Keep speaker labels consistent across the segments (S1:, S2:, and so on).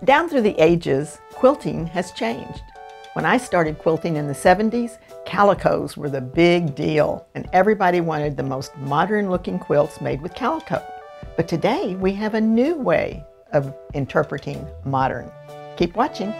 S1: Down through the ages, quilting has changed. When I started quilting in the 70s, calicos were the big deal, and everybody wanted the most modern looking quilts made with calico. But today we have a new way of interpreting modern. Keep watching.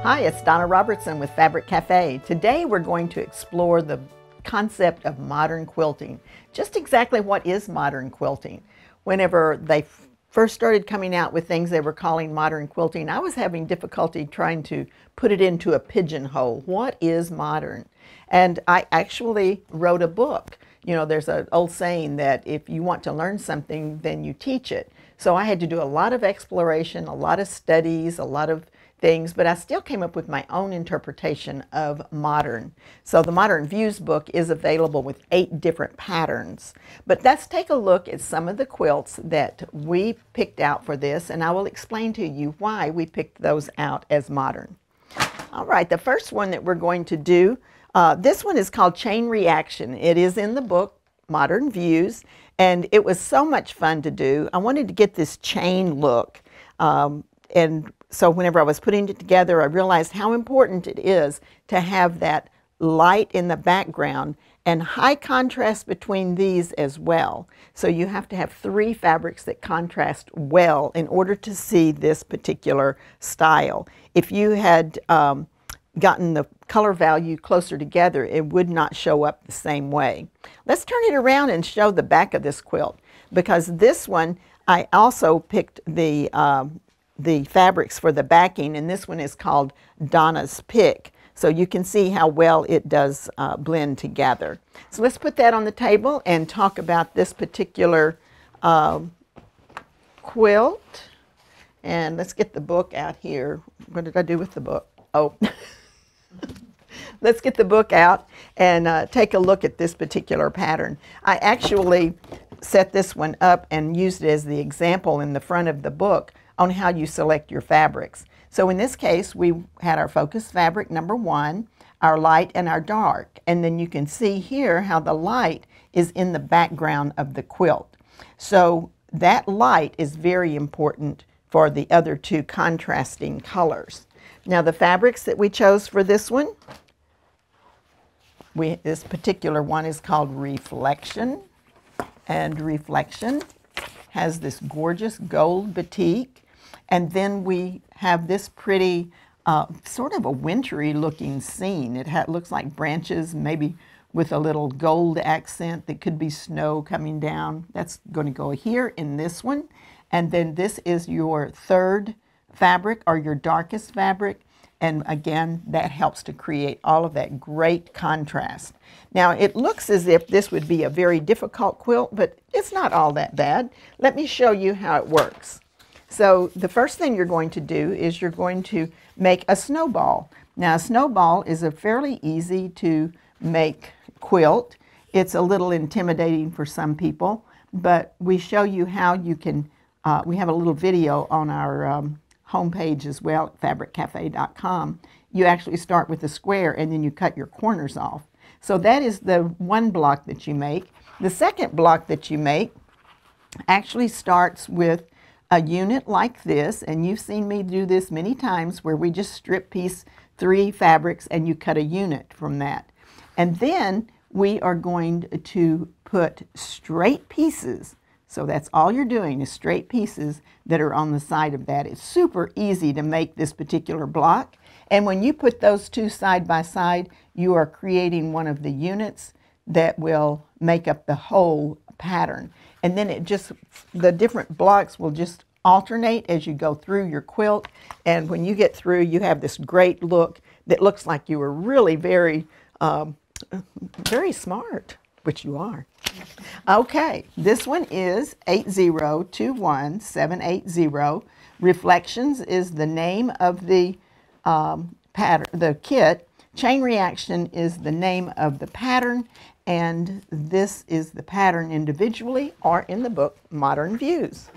S1: Hi, it's Donna Robertson with Fabric Cafe. Today we're going to explore the concept of modern quilting. Just exactly what is modern quilting? Whenever they first started coming out with things they were calling modern quilting, I was having difficulty trying to put it into a pigeonhole. What is modern? And I actually wrote a book. You know, there's an old saying that if you want to learn something, then you teach it. So I had to do a lot of exploration, a lot of studies, a lot of things, but I still came up with my own interpretation of modern. So the Modern Views book is available with 8 different patterns. But let's take a look at some of the quilts that we picked out for this, and I will explain to you why we picked those out as modern. All right, the first one that we're going to do, this one is called Chain Reaction. It is in the book Modern Views, and it was so much fun to do. I wanted to get this chain look, and so whenever I was putting it together, I realized how important it is to have that light in the background and high contrast between these as well. So you have to have 3 fabrics that contrast well in order to see this particular style. If you had gotten the color value closer together, it would not show up the same way. Let's turn it around and show the back of this quilt, because this one I also picked the fabrics for the backing, and this one is called Donna's Pick. So you can see how well it does blend together. So let's put that on the table and talk about this particular quilt. And let's get the book out here. What did I do with the book? Oh, let's get the book out and take a look at this particular pattern. I actually set this one up and used it as the example in the front of the book on how you select your fabrics. So in this case, we had our focus fabric number 1, our light and our dark. And then you can see here how the light is in the background of the quilt. So that light is very important for the other 2 contrasting colors. Now the fabrics that we chose for this one, this particular one is called Reflection. And Reflection has this gorgeous gold batik. And then we have this pretty, sort of a wintry looking scene. It looks like branches, maybe with a little gold accent that could be snow coming down. That's going to go here in this one. And then this is your 3rd fabric, or your darkest fabric. And again, that helps to create all of that great contrast. Now, it looks as if this would be a very difficult quilt, but it's not all that bad. Let me show you how it works. So the first thing you're going to do is you're going to make a snowball. Now, a snowball is a fairly easy to make quilt. It's a little intimidating for some people, but we show you how you can, we have a little video on our homepage as well at fabriccafe.com. You actually start with a square and then you cut your corners off. So that is the one block that you make. The second block that you make actually starts with a unit like this, and you've seen me do this many times, where we just strip piece 3 fabrics and you cut a unit from that. And then we are going to put straight pieces. So that's all you're doing, is straight pieces that are on the side of that. It's super easy to make this particular block. And when you put those 2 side by side, you are creating one of the units that will make up the whole pattern. And then it just, the different blocks will just alternate as you go through your quilt. And when you get through, you have this great look that looks like you were really very, very smart, which you are. Okay, this one is 8021780. Reflections is the name of the pattern, the kit. Chain Reaction is the name of the pattern, and this is the pattern individually or in the book Modern Views.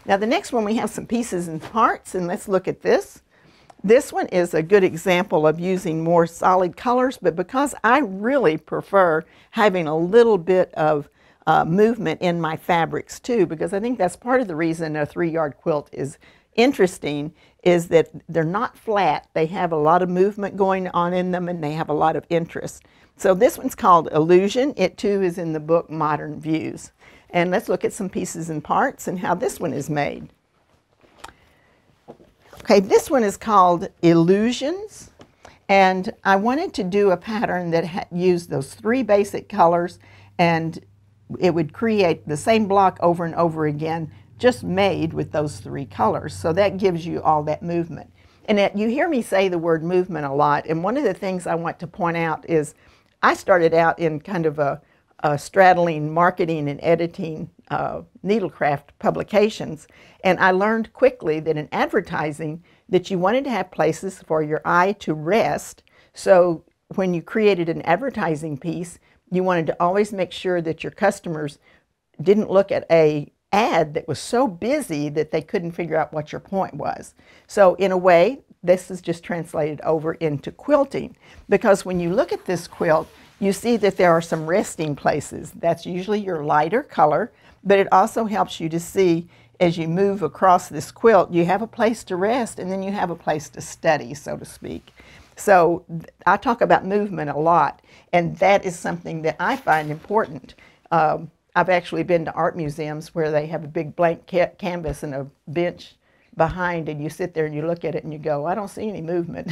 S1: Now the next one, we have some pieces and parts, and let's look at this. This one is a good example of using more solid colors, but because I really prefer having a little bit of movement in my fabrics too, because I think that's part of the reason a 3-yard quilt is interesting, is that they're not flat. They have a lot of movement going on in them, and they have a lot of interest. So this one's called Illusion. It too is in the book Modern Views. And let's look at some pieces and parts and how this one is made. Okay, this one is called Illusions, and I wanted to do a pattern that used those 3 basic colors, and it would create the same block over and over again, just made with those 3 colors. So that gives you all that movement. And you hear me say the word movement a lot, and one of the things I want to point out is I started out in kind of a straddling marketing and editing needlecraft publications, and I learned quickly that in advertising that you wanted to have places for your eye to rest. So when you created an advertising piece, you wanted to always make sure that your customers didn't look at a ad that was so busy that they couldn't figure out what your point was. So in a way, this is just translated over into quilting, because when you look at this quilt, you see that there are some resting places. That's usually your lighter color, but it also helps you to see as you move across this quilt, you have a place to rest and then you have a place to study, so to speak. So I talk about movement a lot, and that is something that I find important. I've actually been to art museums where they have a big blank canvas and a bench behind, and you sit there and you look at it and you go, I don't see any movement.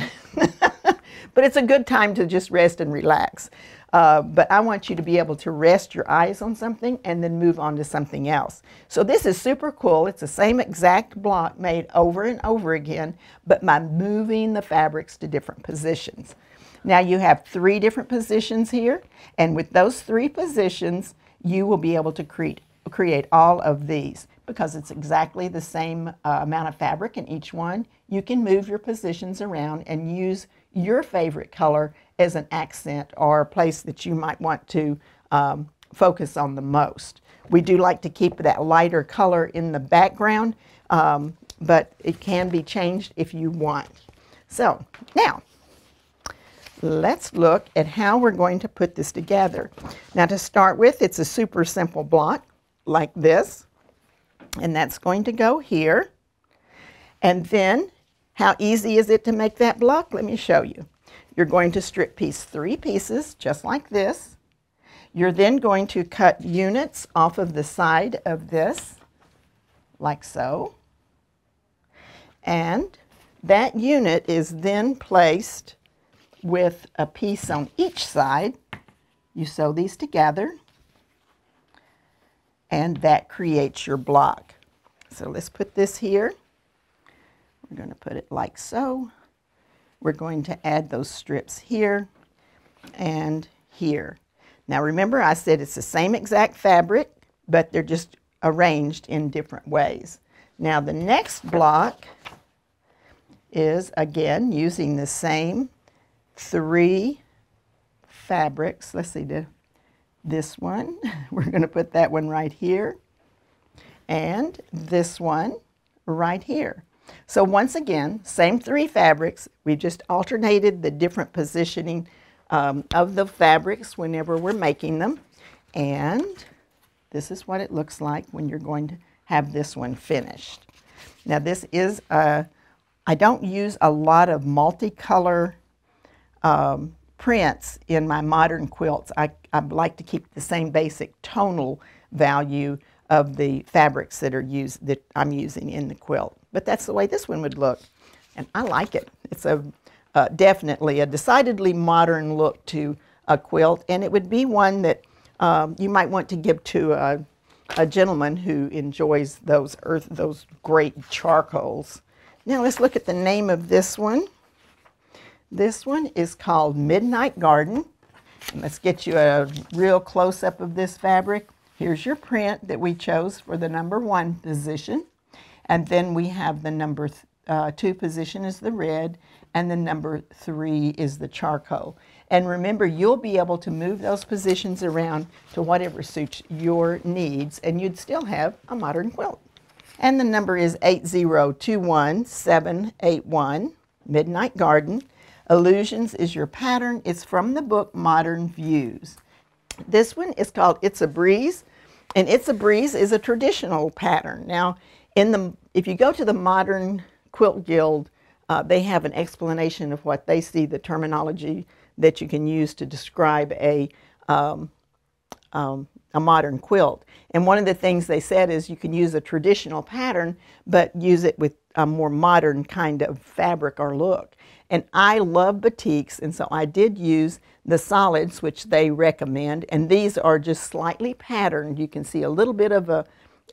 S1: But it's a good time to just rest and relax. But I want you to be able to rest your eyes on something and then move on to something else. So this is super cool. It's the same exact block made over and over again, but by moving the fabrics to different positions. Now you have 3 different positions here, and with those 3 positions, you will be able to create all of these. Because it's exactly the same amount of fabric in each one, you can move your positions around and use your favorite color as an accent or a place that you might want to focus on the most. We do like to keep that lighter color in the background, but it can be changed if you want. So now, let's look at how we're going to put this together. Now to start with, it's a super simple block like this. And that's going to go here. And then, how easy is it to make that block? Let me show you. You're going to strip piece 3 pieces, just like this. You're then going to cut units off of the side of this, like so. And that unit is then placed with a piece on each side. You sew these together, and that creates your block. So let's put this here. We're going to put it like so. We're going to add those strips here and here. Now remember, I said it's the same exact fabric, but they're just arranged in different ways. Now the next block is, again, using the same 3 fabrics. Let's see, this one, we're going to put that one right here, and this one right here. So once again, same 3 fabrics. We just alternated the different positioning of the fabrics whenever we're making them. And this is what it looks like when you're going to have this one finished. Now this is, I don't use a lot of multicolor prints in my modern quilts. I like to keep the same basic tonal value of the fabrics that I'm using in the quilt. But that's the way this one would look, and I like it. It's definitely a decidedly modern look to a quilt, and it would be one that you might want to give to a gentleman who enjoys those great charcoals. Now let's look at the name of this one. This one is called Midnight Garden. And let's get you a real close-up of this fabric. Here's your print that we chose for the number 1 position. And then we have the number 2 position is the red, and the number 3 is the charcoal. And remember, you'll be able to move those positions around to whatever suits your needs, and you'd still have a modern quilt. And the number is 8021781, Midnight Garden. Illusions is your pattern. It's from the book Modern Views. This one is called It's a Breeze. And It's a Breeze is a traditional pattern. Now, if you go to the Modern Quilt Guild, they have an explanation of what they see, the terminology that you can use to describe a modern quilt. And one of the things they said is you can use a traditional pattern, but use it with a more modern kind of fabric or look. And I love batiks, and so I did use the solids, which they recommend, and these are just slightly patterned. You can see a little bit of a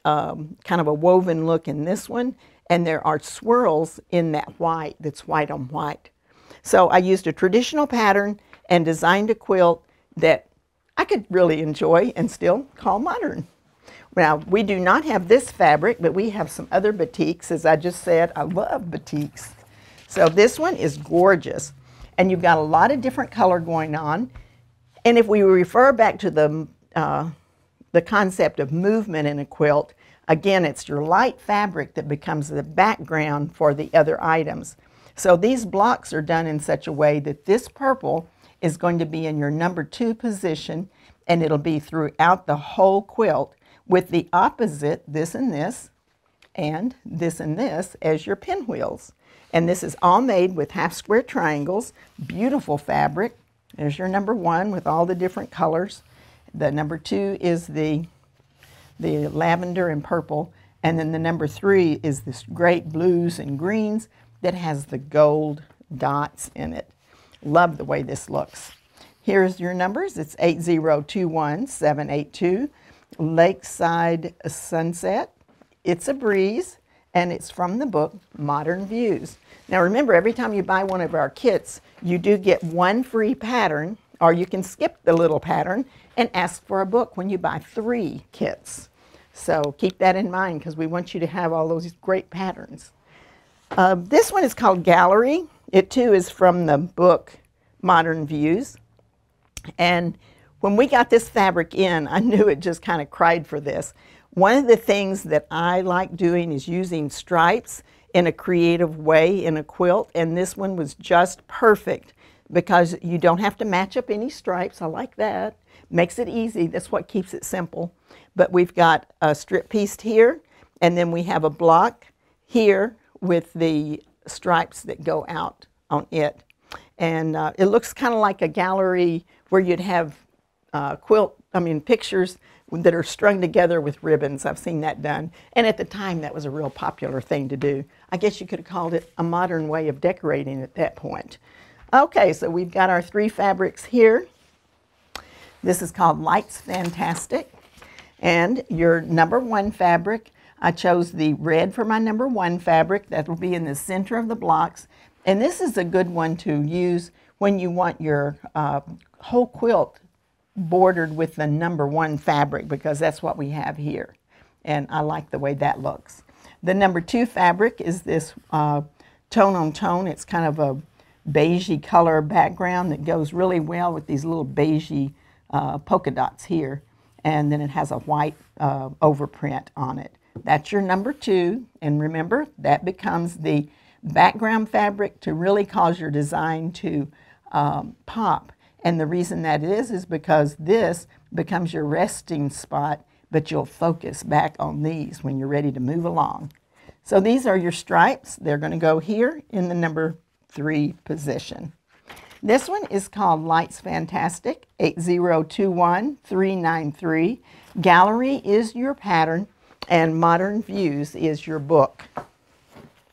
S1: kind of a woven look in this one, and there are swirls in that white that's white on white. So I used a traditional pattern and designed a quilt that I could really enjoy and still call modern. Now, we do not have this fabric, but we have some other batiks. As I just said, I love batiks. So this one is gorgeous, and you've got a lot of different color going on. And if we refer back to the concept of movement in a quilt, again, it's your light fabric that becomes the background for the other items. So these blocks are done in such a way that this purple is going to be in your number 2 position, and it'll be throughout the whole quilt, with the opposite, this and this as your pinwheels. And this is all made with half square triangles, beautiful fabric. There's your number 1 with all the different colors. The number 2 is the lavender and purple, and then the number 3 is this great blues and greens that has the gold dots in it. Love the way this looks. Here's your numbers. It's 8021782, Lakeside Sunset. It's a Breeze, and it's from the book Modern Views. Now remember, every time you buy one of our kits, you do get 1 free pattern, or you can skip the little pattern and ask for a book when you buy 3 kits. So keep that in mind, because we want you to have all those great patterns. This one is called Gallery. It too is from the book Modern Views. And when we got this fabric in, I knew it just kind of cried for this. One of the things that I like doing is using stripes in a creative way in a quilt, and this one was just perfect because you don't have to match up any stripes. I like that. Makes it easy. That's what keeps it simple. But we've got a strip piece here, and then we have a block here with the stripes that go out on it. And it looks kind of like a gallery where you'd have pictures that are strung together with ribbons. I've seen that done. And at the time, that was a real popular thing to do. I guess you could have called it a modern way of decorating at that point. Okay, so we've got our 3 fabrics here. This is called Lights Fantastic. And your number 1 fabric, I chose the red for my number 1 fabric. That will be in the center of the blocks. And this is a good one to use when you want your whole quilt bordered with the number 1 fabric, because that's what we have here. And I like the way that looks. The number 2 fabric is this tone on tone. It's kind of a beigey color background that goes really well with these little beigey polka dots here. And then it has a white overprint on it. That's your number 2. And remember, that becomes the background fabric to really cause your design to pop. And the reason that is because this becomes your resting spot, but you'll focus back on these when you're ready to move along. So these are your stripes. They're going to go here in the number 3 position. This one is called Lights Fantastic, 8021393. Gallery is your pattern, and Modern Views is your book.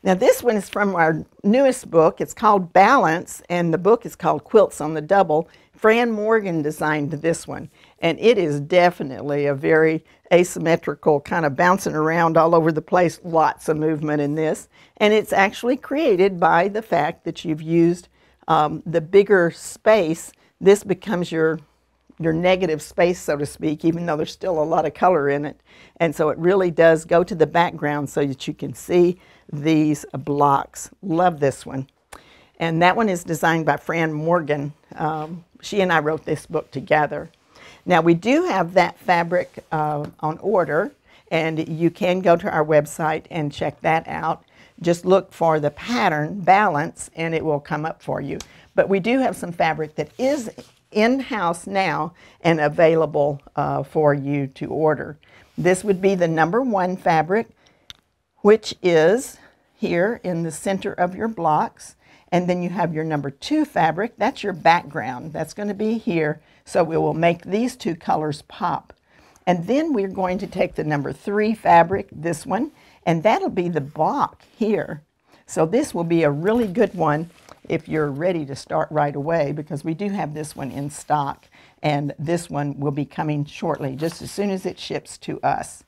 S1: Now this one is from our newest book. It's called Balance, and the book is called Quilts on the Double. Fran Morgan designed this one, and it is definitely a very asymmetrical, kind of bouncing around all over the place, lots of movement in this. And it's actually created by the fact that you've used the bigger space. This becomes your negative space, so to speak, even though there's still a lot of color in it. And so it really does go to the background so that you can see these blocks. Love this one. And that one is designed by Fran Morgan. She and I wrote this book together. Now we do have that fabric on order, and you can go to our website and check that out. Just look for the pattern Balance and it will come up for you. But we do have some fabric that is in-house now and available for you to order. This would be the number 1 fabric, which is here in the center of your blocks. And then you have your number 2 fabric. That's your background. That's going to be here. So we will make these 2 colors pop. And then we're going to take the number 3 fabric, this one, and that'll be the block here. So this will be a really good one if you're ready to start right away, because we do have this one in stock, and this one will be coming shortly, just as soon as it ships to us.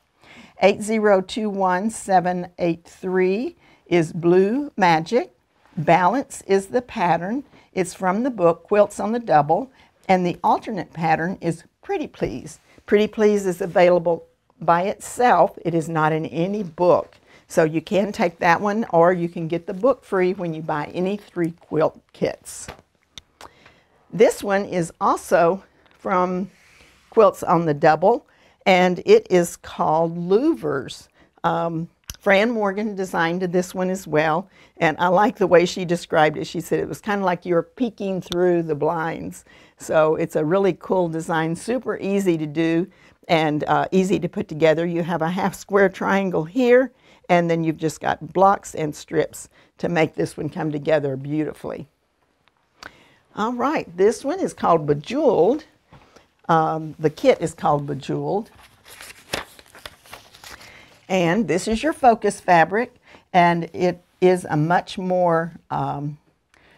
S1: 8021783 is Blue Magic. Balance is the pattern. It's from the book Quilts on the Double, and the alternate pattern is Pretty Please. Pretty Please is available by itself. It is not in any book. So you can take that one, or you can get the book free when you buy any 3 quilt kits. This one is also from Quilts on the Double, and it is called Louvers. Fran Morgan designed this one as well, and I like the way she described it. She said it was kind of like you were peeking through the blinds. So it's a really cool design, super easy to do and easy to put together. You have a half square triangle here, and then you've just got blocks and strips to make this one come together beautifully. All right, this one is called Bejeweled. The kit is called Bejeweled. And this is your focus fabric, and it is a much more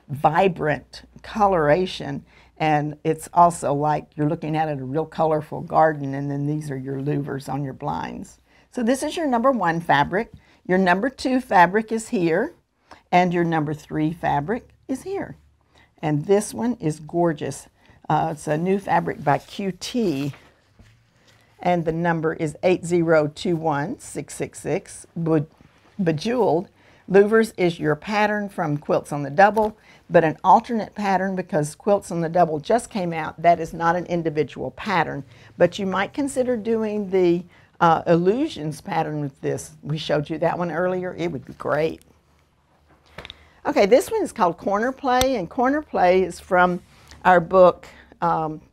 S1: vibrant coloration, and it's also like you're looking at a real colorful garden, and then these are your louvers on your blinds. So this is your number 1 fabric. Your number 2 fabric is here, and your number 3 fabric is here. And this one is gorgeous. It's a new fabric by QT. And the number is 8021666, Bejeweled. Louvers is your pattern from Quilts on the Double, but an alternate pattern, because Quilts on the Double just came out. That is not an individual pattern, but you might consider doing the Illusions pattern with this. We showed you that one earlier. It would be great. Okay, this one is called Corner Play, and Corner Play is from our book,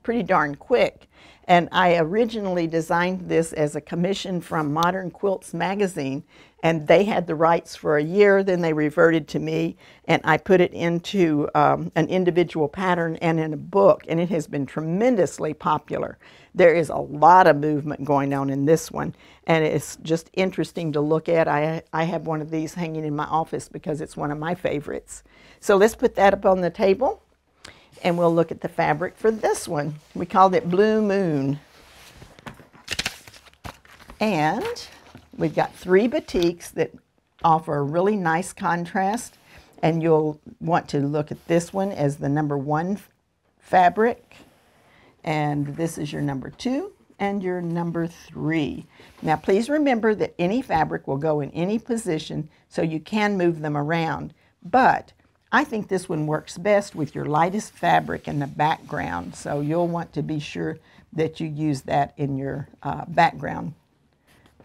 S1: Pretty Darn Quick. And I originally designed this as a commission from Modern Quilts magazine, and they had the rights for a year, then they reverted to me, and I put it into an individual pattern and in a book, and it has been tremendously popular. There is a lot of movement going on in this one, and it's just interesting to look at. I have one of these hanging in my office because it's one of my favorites. So let's put that up on the table, and we'll look at the fabric for this one. We called it Blue Moon. And we've got 3 batiks that offer a really nice contrast, and you'll want to look at this one as the number 1 fabric, and this is your number 2 and your number 3. Now please remember that any fabric will go in any position, so you can move them around, but I think this one works best with your lightest fabric in the background, so you'll want to be sure that you use that in your background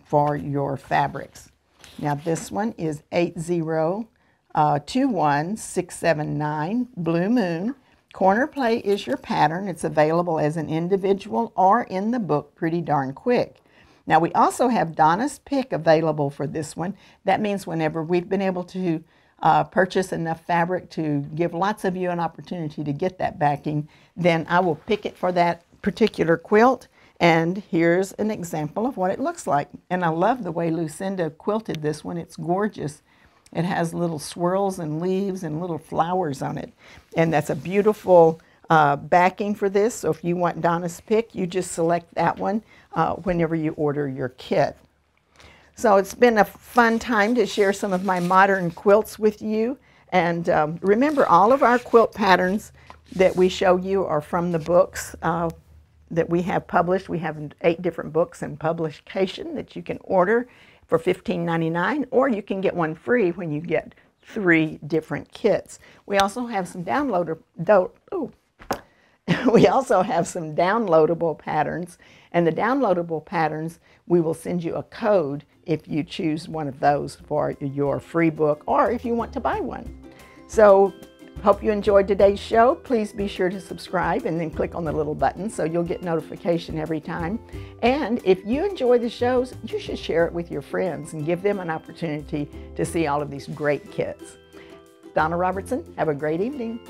S1: for your fabrics. Now this one is 8021679, Blue Moon. Corner Play is your pattern. It's available as an individual or in the book Pretty Darn Quick. Now we also have Donna's pick available for this one. That means whenever we've been able to purchase enough fabric to give lots of you an opportunity to get that backing, then I will pick it for that particular quilt. And here's an example of what it looks like. And I love the way Lucinda quilted this one. It's gorgeous. It has little swirls and leaves and little flowers on it. And that's a beautiful backing for this. So if you want Donna's pick, you just select that one whenever you order your kit. So it's been a fun time to share some of my modern quilts with you. And remember, all of our quilt patterns that we show you are from the books that we have published. We have 8 different books in publication that you can order for $15.99, or you can get one free when you get 3 different kits. We also have some we also have some downloadable patterns, and the downloadable patterns, we will send you a code if you choose one of those for your free book, or if you want to buy one. So Hope you enjoyed today's show. Please be sure to subscribe and then click on the little button so you'll get notification every time. And if you enjoy the shows, you should share it with your friends and give them an opportunity to see all of these great kits. Donna Robertson, have a great evening.